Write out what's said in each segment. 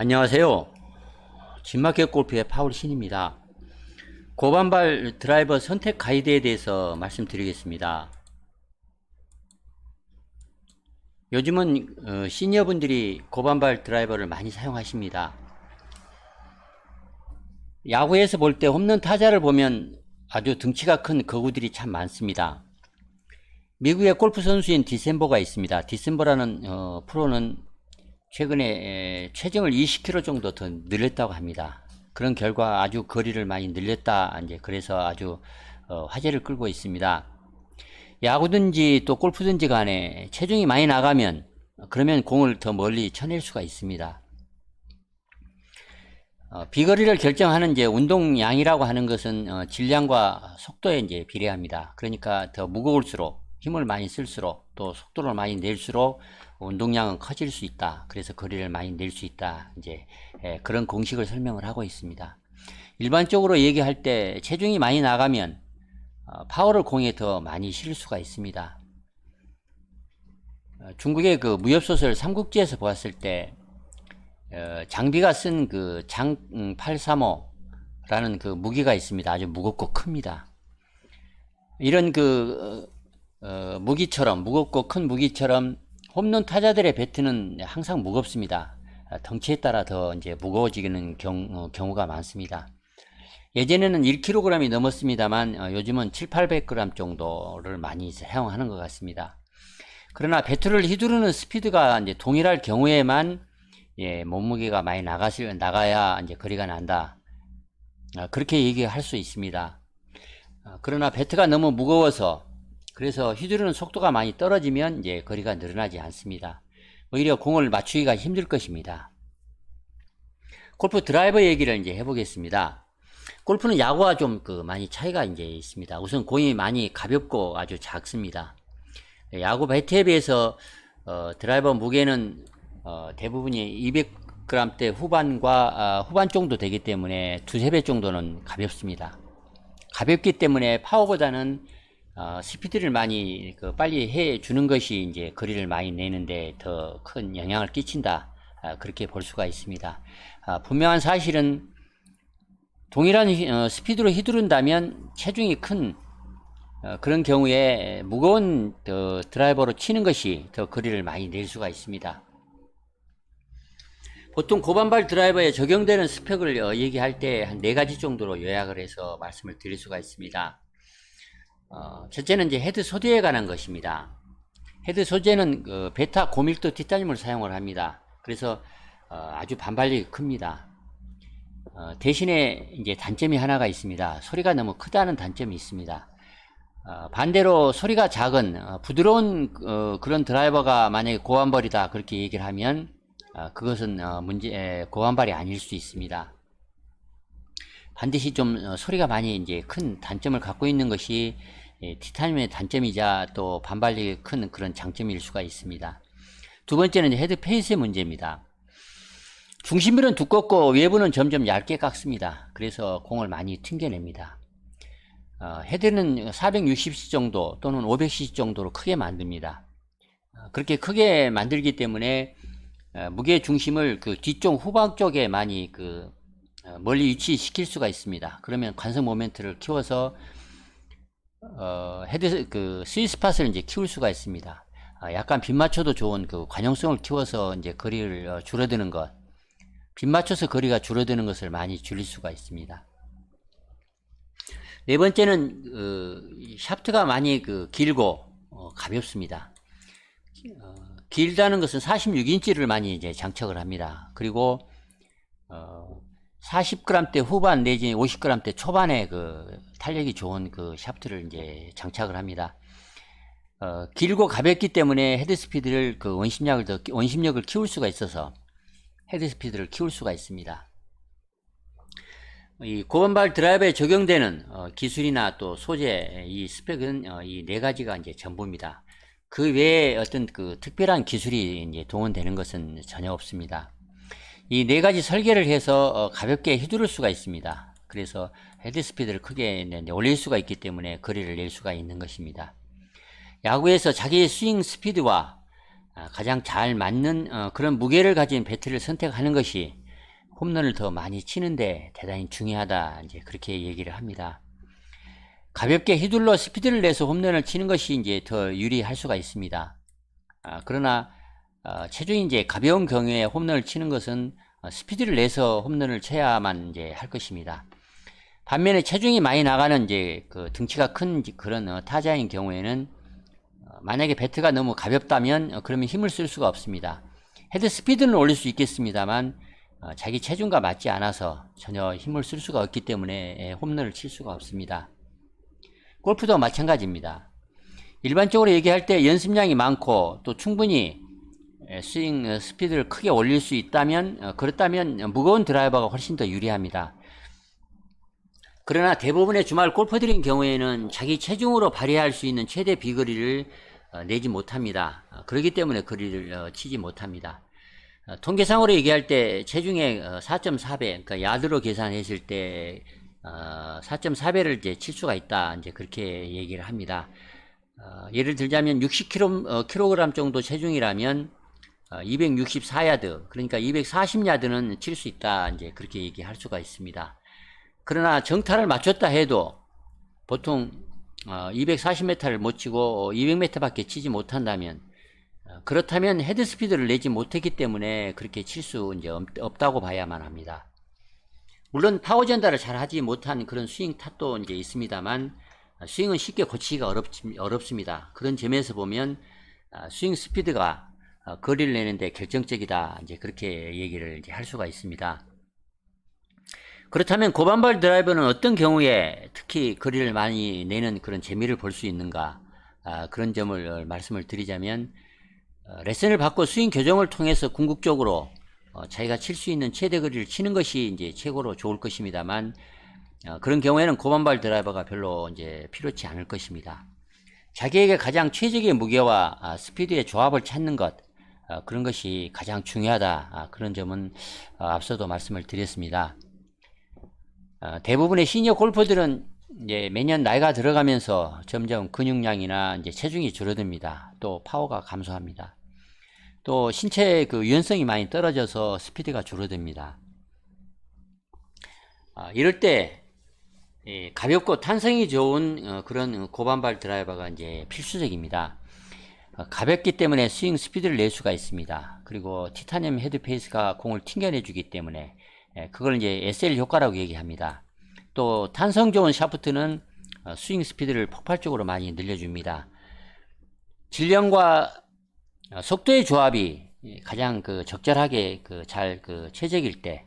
안녕하세요. 진마켓 골프의 파울 신입니다. 고반발 드라이버 선택 가이드에 대해서 말씀드리겠습니다. 요즘은 시니어분들이 고반발 드라이버를 많이 사용하십니다. 야구에서 볼 때 홈런 타자를 보면 아주 등치가 큰 거구들이 참 많습니다. 미국의 골프 선수인 디셈버가 있습니다. 디셈버라는 프로는 최근에 체중을 20kg 정도 더 늘렸다고 합니다. 그런 결과 아주 거리를 많이 늘렸다, 이제 그래서 아주 화제를 끌고 있습니다. 야구든지 또 골프든지 간에 체중이 많이 나가면 그러면 공을 더 멀리 쳐낼 수가 있습니다. 비거리를 결정하는 이제 운동량이라고 하는 것은 질량과 속도에 이제 비례합니다. 그러니까 더 무거울수록 힘을 많이 쓸수록 또 속도를 많이 낼수록 운동량은 커질 수 있다. 그래서 거리를 많이 낼 수 있다. 이제 그런 공식을 설명을 하고 있습니다. 일반적으로 얘기할 때 체중이 많이 나가면 파워를 공에 더 많이 실을 수가 있습니다. 중국의 그 무협소설 삼국지에서 보았을 때 장비가 쓴 그 장 835라는 그 무기가 있습니다. 아주 무겁고 큽니다. 이런 그 무기처럼, 무겁고 큰 무기처럼 홈런 타자들의 배트는 항상 무겁습니다. 덩치에 따라 더 이제 무거워지는 경우가 많습니다. 예전에는 1kg이 넘었습니다만 요즘은 7, 800g 정도를 많이 사용하는 것 같습니다. 그러나 배트를 휘두르는 스피드가 이제 동일할 경우에만 몸무게가 많이 나가야 이제 거리가 난다. 그렇게 얘기할 수 있습니다. 그러나 배트가 너무 무거워서 그래서 휘두르는 속도가 많이 떨어지면 이제 거리가 늘어나지 않습니다. 오히려 공을 맞추기가 힘들 것입니다. 골프 드라이버 얘기를 이제 해보겠습니다. 골프는 야구와 좀 많이 차이가 이제 있습니다. 우선 공이 많이 가볍고 아주 작습니다. 야구 배트에 비해서 드라이버 무게는 대부분이 200g대 후반과 후반 정도 되기 때문에 두세 배 정도는 가볍습니다. 가볍기 때문에 파워보다는 스피드를 많이 빨리 해 주는 것이 이제 거리를 많이 내는데 더 큰 영향을 끼친다. 그렇게 볼 수가 있습니다. 분명한 사실은 동일한 스피드로 휘두른다면 체중이 큰 그런 경우에 무거운 드라이버로 치는 것이 더 거리를 많이 낼 수가 있습니다. 보통 고반발 드라이버에 적용되는 스펙을 얘기할 때 한 4가지 정도로 요약을 해서 말씀을 드릴 수가 있습니다. 첫째는 이제 헤드 소재에 관한 것입니다. 헤드 소재는 베타 고밀도 티타늄을 사용을 합니다. 그래서 아주 반발력이 큽니다. 대신에 이제 단점이 하나가 있습니다. 소리가 너무 크다는 단점이 있습니다. 반대로 소리가 작은 부드러운 그런 드라이버가 만약에 고반발이다 그렇게 얘기를 하면 그것은 고반발이 아닐 수 있습니다. 반드시 좀 소리가 많이 이제 큰 단점을 갖고 있는 것이 티타늄의 단점이자 또 반발력이 큰 그런 장점일 수가 있습니다. 두 번째는 헤드 페이스의 문제입니다. 중심부는 두껍고 외부는 점점 얇게 깎습니다. 그래서 공을 많이 튕겨냅니다. 헤드는 460cc 정도 또는 500cc 정도로 크게 만듭니다. 그렇게 크게 만들기 때문에 무게 중심을 그 뒤쪽 후방 쪽에 많이 멀리 위치시킬 수가 있습니다. 그러면 관성 모멘트를 키워서 헤드 스윗스팟을 이제 키울 수가 있습니다. 약간 빗 맞춰도 좋은 그 관용성을 키워서 이제 거리를 줄어드는 것, 빗 맞춰서 거리가 줄어드는 것을 많이 줄일 수가 있습니다. 네 번째는 샤프트가 많이 길고 가볍습니다. 길다는 것은 46인치를 많이 이제 장착을 합니다. 그리고 40g대 후반 내지 50g대 초반에 탄력이 좋은 샤프트를 이제 장착을 합니다. 길고 가볍기 때문에 헤드 스피드를 원심력을 키울 수가 있어서 헤드 스피드를 키울 수가 있습니다. 이 고반발 드라이버에 적용되는 기술이나 또 소재, 이 스펙은 이 4가지가 이제 전부입니다. 그 외에 어떤 특별한 기술이 이제 동원되는 것은 전혀 없습니다. 이 4가지 설계를 해서 가볍게 휘두를 수가 있습니다. 그래서 헤드 스피드를 크게 올릴 수가 있기 때문에 거리를 낼 수가 있는 것입니다. 야구에서 자기의 스윙 스피드와 가장 잘 맞는 그런 무게를 가진 배트를 선택하는 것이 홈런을 더 많이 치는데 대단히 중요하다. 이제 그렇게 얘기를 합니다. 가볍게 휘둘러 스피드를 내서 홈런을 치는 것이 이제 더 유리할 수가 있습니다. 그러나 체중이 이제 가벼운 경우에 홈런을 치는 것은 스피드를 내서 홈런을 쳐야만 이제 할 것입니다. 반면에 체중이 많이 나가는 이제 그 등치가 큰 그런 타자인 경우에는 만약에 배트가 너무 가볍다면 그러면 힘을 쓸 수가 없습니다. 헤드 스피드는 올릴 수 있겠습니다만 자기 체중과 맞지 않아서 전혀 힘을 쓸 수가 없기 때문에 홈런을 칠 수가 없습니다. 골프도 마찬가지입니다. 일반적으로 얘기할 때 연습량이 많고 또 충분히 스윙 스피드를 크게 올릴 수 있다면 그렇다면 무거운 드라이버가 훨씬 더 유리합니다. 그러나 대부분의 주말 골퍼들인 경우에는 자기 체중으로 발휘할 수 있는 최대 비거리를 내지 못합니다. 그렇기 때문에 거리를 치지 못합니다. 통계상으로 얘기할 때 체중의 4.4배, 그러니까 야드로 계산했을 때 4.4배를 이제 칠 수가 있다. 이제 그렇게 얘기를 합니다. 예를 들자면 60kg 정도 체중이라면 264야드, 그러니까 240야드는 칠 수 있다. 이제 그렇게 얘기할 수가 있습니다. 그러나 정타를 맞췄다 해도 보통 240m를 못 치고 200m밖에 치지 못한다면 그렇다면 헤드 스피드를 내지 못했기 때문에 그렇게 칠 수 이제 없다고 봐야만 합니다. 물론 파워 전달을 잘 하지 못한 그런 스윙 탓도 이제 있습니다만 스윙은 쉽게 고치기가 어렵습니다. 그런 점에서 보면 스윙 스피드가 거리를 내는데 결정적이다. 이제 그렇게 얘기를 이제 할 수가 있습니다. 그렇다면 고반발 드라이버는 어떤 경우에 특히 거리를 많이 내는 그런 재미를 볼 수 있는가? 그런 점을 말씀을 드리자면 레슨을 받고 스윙 교정을 통해서 궁극적으로 자기가 칠 수 있는 최대 거리를 치는 것이 이제 최고로 좋을 것입니다만 그런 경우에는 고반발 드라이버가 별로 이제 필요치 않을 것입니다. 자기에게 가장 최적의 무게와 스피드의 조합을 찾는 것 그런 것이 가장 중요하다. 그런 점은 앞서도 말씀을 드렸습니다. 대부분의 시니어 골퍼들은 이제 매년 나이가 들어가면서 점점 근육량이나 이제 체중이 줄어듭니다. 또 파워가 감소합니다. 또 신체의 그 유연성이 많이 떨어져서 스피드가 줄어듭니다. 이럴 때 가볍고 탄성이 좋은 그런 고반발 드라이버가 이제 필수적입니다. 가볍기 때문에 스윙 스피드를 낼 수가 있습니다. 그리고 티타늄 헤드페이스가 공을 튕겨내주기 때문에 그걸 이제 SL 효과라고 얘기합니다. 또 탄성 좋은 샤프트는 스윙 스피드를 폭발적으로 많이 늘려줍니다. 질량과 속도의 조합이 가장 적절하게 잘 최적일 때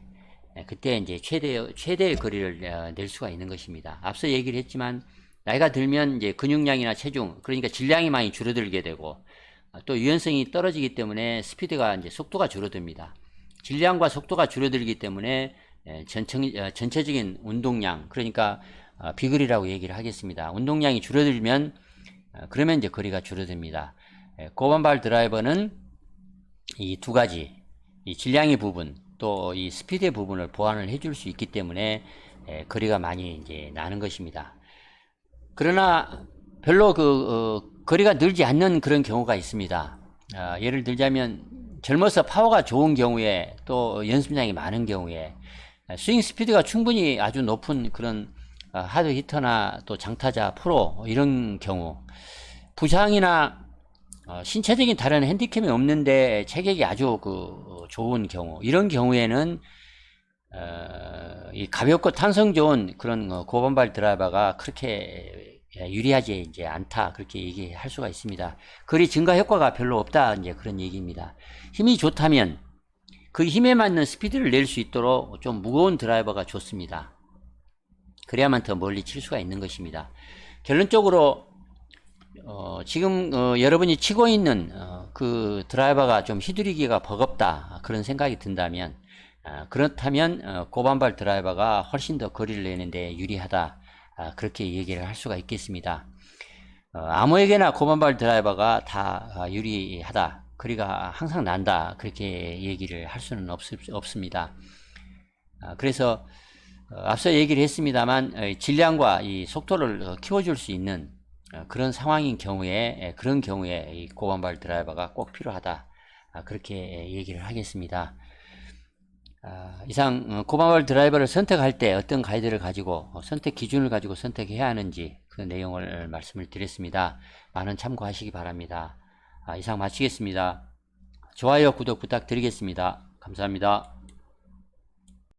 그때 이제 최대의 거리를 낼 수가 있는 것입니다. 앞서 얘기를 했지만 나이가 들면 이제 근육량이나 체중 그러니까 질량이 많이 줄어들게 되고 또 유연성이 떨어지기 때문에 스피드가 이제 속도가 줄어듭니다. 질량과 속도가 줄어들기 때문에 전체적인 운동량 그러니까 비거리라고 얘기를 하겠습니다. 운동량이 줄어들면 그러면 이제 거리가 줄어듭니다. 고반발 드라이버는 이 두 가지 이 질량의 부분 또 이 스피드의 부분을 보완을 해줄 수 있기 때문에 거리가 많이 이제 나는 것입니다. 그러나 별로 거리가 늘지 않는 그런 경우가 있습니다. 예를 들자면 젊어서 파워가 좋은 경우에 또 연습량이 많은 경우에 스윙 스피드가 충분히 아주 높은 그런 하드 히터나 또 장타자 프로 이런 경우 부상이나 신체적인 다른 핸디캡이 없는데 체격이 아주 좋은 경우 이런 경우에는 이 가볍고 탄성 좋은 그런 고반발 드라이버가 그렇게 유리하지 이제 않다 그렇게 얘기할 수가 있습니다. 거리 증가 효과가 별로 없다 이제 그런 얘기입니다. 힘이 좋다면 그 힘에 맞는 스피드를 낼 수 있도록 좀 무거운 드라이버가 좋습니다. 그래야만 더 멀리 칠 수가 있는 것입니다. 결론적으로 지금 여러분이 치고 있는 그 드라이버가 좀 휘두르기가 버겁다 그런 생각이 든다면 그렇다면 고반발 드라이버가 훨씬 더 거리를 내는데 유리하다 그렇게 얘기를 할 수가 있겠습니다. 아무에게나 고반발 드라이버가 다 유리하다 거리가 항상 난다 그렇게 얘기를 할 수는 없습니다. 그래서 앞서 얘기를 했습니다만 질량과 이 속도를 키워줄 수 있는 그런 상황인 경우에 그런 경우에 이 고반발 드라이버가 꼭 필요하다 그렇게 얘기를 하겠습니다. 이상 고마울 드라이버를 선택할 때 어떤 가이드를 가지고 선택 기준을 가지고 선택해야 하는지 그 내용을 말씀을 드렸습니다. 많은 참고하시기 바랍니다. 이상 마치겠습니다. 좋아요, 구독 부탁드리겠습니다. 감사합니다.